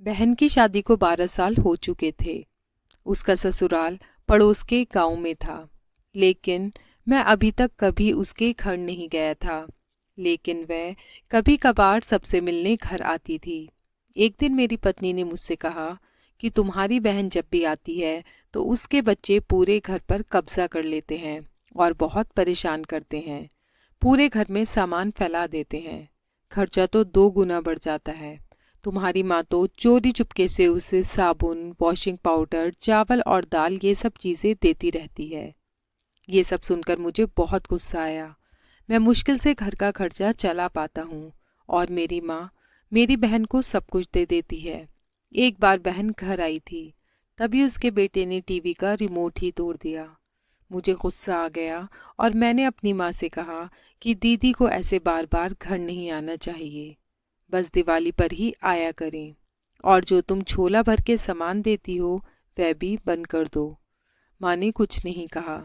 बहन की शादी को 12 साल हो चुके थे। उसका ससुराल पड़ोस के गांव में था, लेकिन मैं अभी तक कभी उसके घर नहीं गया था। लेकिन वह कभी कभार सबसे मिलने घर आती थी। एक दिन मेरी पत्नी ने मुझसे कहा कि तुम्हारी बहन जब भी आती है तो उसके बच्चे पूरे घर पर कब्जा कर लेते हैं और बहुत परेशान करते हैं। पूरे घर में सामान फैला देते हैं। खर्चा तो 2 गुना बढ़ जाता है। तुम्हारी माँ तो चोरी चुपके से उसे साबुन, वॉशिंग पाउडर, चावल और दाल ये सब चीज़ें देती रहती है। ये सब सुनकर मुझे बहुत गुस्सा आया। मैं मुश्किल से घर का खर्चा चला पाता हूँ और मेरी माँ मेरी बहन को सब कुछ दे देती है। एक बार बहन घर आई थी, तभी उसके बेटे ने टीवी का रिमोट ही तोड़ दिया। मुझे गुस्सा आ गया और मैंने अपनी माँ से कहा कि दीदी को ऐसे बार बार घर नहीं आना चाहिए, बस दिवाली पर ही आया करें। और जो तुम छोला भर के सामान देती हो वह भी बंद कर दो। माँ ने कुछ नहीं कहा,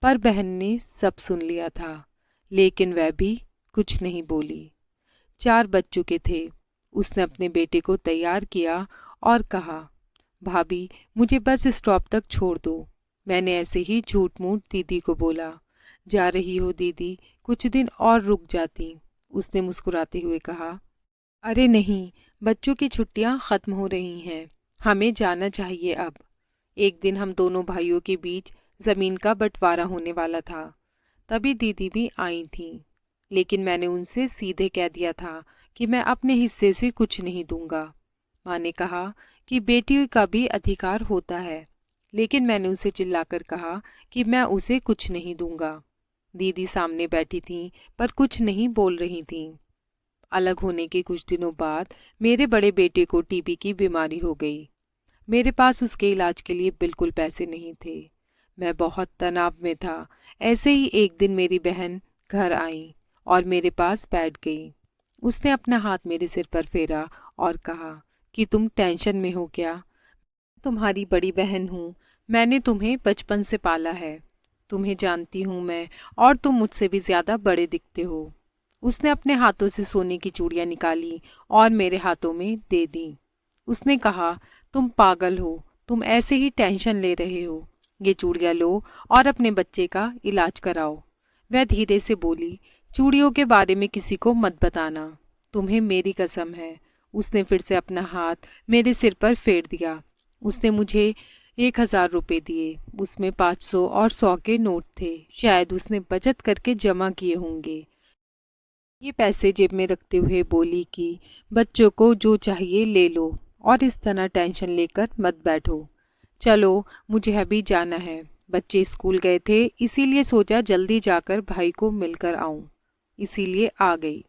पर बहन ने सब सुन लिया था, लेकिन वह भी कुछ नहीं बोली। 4 बज चुके थे। उसने अपने बेटे को तैयार किया और कहा, भाभी मुझे बस स्टॉप तक छोड़ दो। मैंने ऐसे ही झूठ मूठ दीदी को बोला। जा रही हो दीदी, कुछ दिन और रुक जाती। उसने मुस्कुराते हुए कहा, अरे नहीं, बच्चों की छुट्टियां खत्म हो रही हैं, हमें जाना चाहिए अब। एक दिन हम दोनों भाइयों के बीच जमीन का बंटवारा होने वाला था। तभी दीदी भी आई थीं, लेकिन मैंने उनसे सीधे कह दिया था कि मैं अपने हिस्से से कुछ नहीं दूंगा। माँ ने कहा कि बेटी का भी अधिकार होता है, लेकिन मैंने उसे चिल्लाकर कहा कि मैं उसे कुछ नहीं दूंगा। दीदी सामने बैठी थीं, पर कुछ नहीं बोल रही थीं। अलग होने के कुछ दिनों बाद मेरे बड़े बेटे को टीबी की बीमारी हो गई। मेरे पास उसके इलाज के लिए बिल्कुल पैसे नहीं थे। मैं बहुत तनाव में था। ऐसे ही एक दिन मेरी बहन घर आई और मेरे पास बैठ गई। उसने अपना हाथ मेरे सिर पर फेरा और कहा कि तुम टेंशन में हो क्या? तुम्हारी बड़ी बहन हूँ। मैंने तुम्हें बचपन से पाला है। तुम्हें जानती हूँ मैं, और तुम मुझसे भी ज्यादा बड़े दिखते हो। उसने अपने हाथों से सोने की चूड़ियां निकाली और मेरे हाथों में दे दी। उसने कहा, तुम पागल हो, तुम ऐसे ही टेंशन ले रहे हो। ये चूड़ियां लो और अपने बच्चे का इलाज कराओ। वह धीरे से बोली, चूड़ियों के बारे में किसी को मत बताना, तुम्हें मेरी कसम है। उसने फिर से अपना हाथ मेरे सिर पर फेर दिया। उसने मुझे 1,000 रुपये दिए। उसमें 500 और 100 के नोट थे। शायद उसने बचत करके जमा किए होंगे। ये पैसे जेब में रखते हुए बोली कि बच्चों को जो चाहिए ले लो और इस तरह टेंशन लेकर मत बैठो। चलो, मुझे अभी जाना है। बच्चे स्कूल गए थे, इसीलिए सोचा जल्दी जाकर भाई को मिलकर आऊं, इसीलिए आ गई।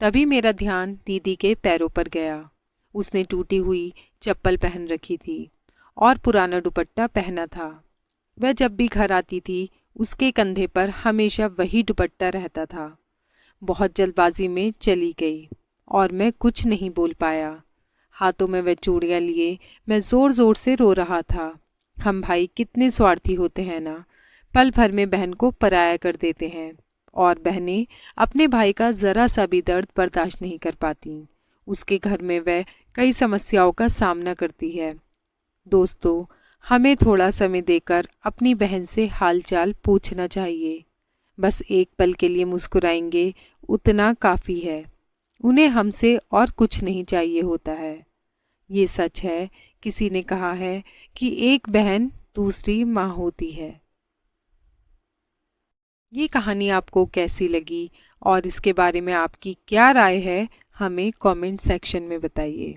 तभी मेरा ध्यान दीदी के पैरों पर गया। उसने टूटी हुई चप्पल पहन रखी थी और पुराना दुपट्टा पहना था। वह जब भी घर आती थी, उसके कंधे पर हमेशा वही दुपट्टा रहता था। बहुत जल्दबाजी में चली गई और मैं कुछ नहीं बोल पाया। हाथों में वह चूड़ियां लिए मैं जोर जोर से रो रहा था। हम भाई कितने स्वार्थी होते हैं ना, पल भर में बहन को पराया कर देते हैं, और बहनें अपने भाई का जरा सा भी दर्द बर्दाश्त नहीं कर पाती। उसके घर में वह कई समस्याओं का सामना करती है। दोस्तों, हमें थोड़ा समय देकर अपनी बहन से हालचाल पूछना चाहिए। बस एक पल के लिए मुस्कुराएंगे, उतना काफ़ी है। उन्हें हमसे और कुछ नहीं चाहिए होता है। ये सच है, किसी ने कहा है कि एक बहन दूसरी माँ होती है। ये कहानी आपको कैसी लगी और इसके बारे में आपकी क्या राय है, हमें कमेंट सेक्शन में बताइए।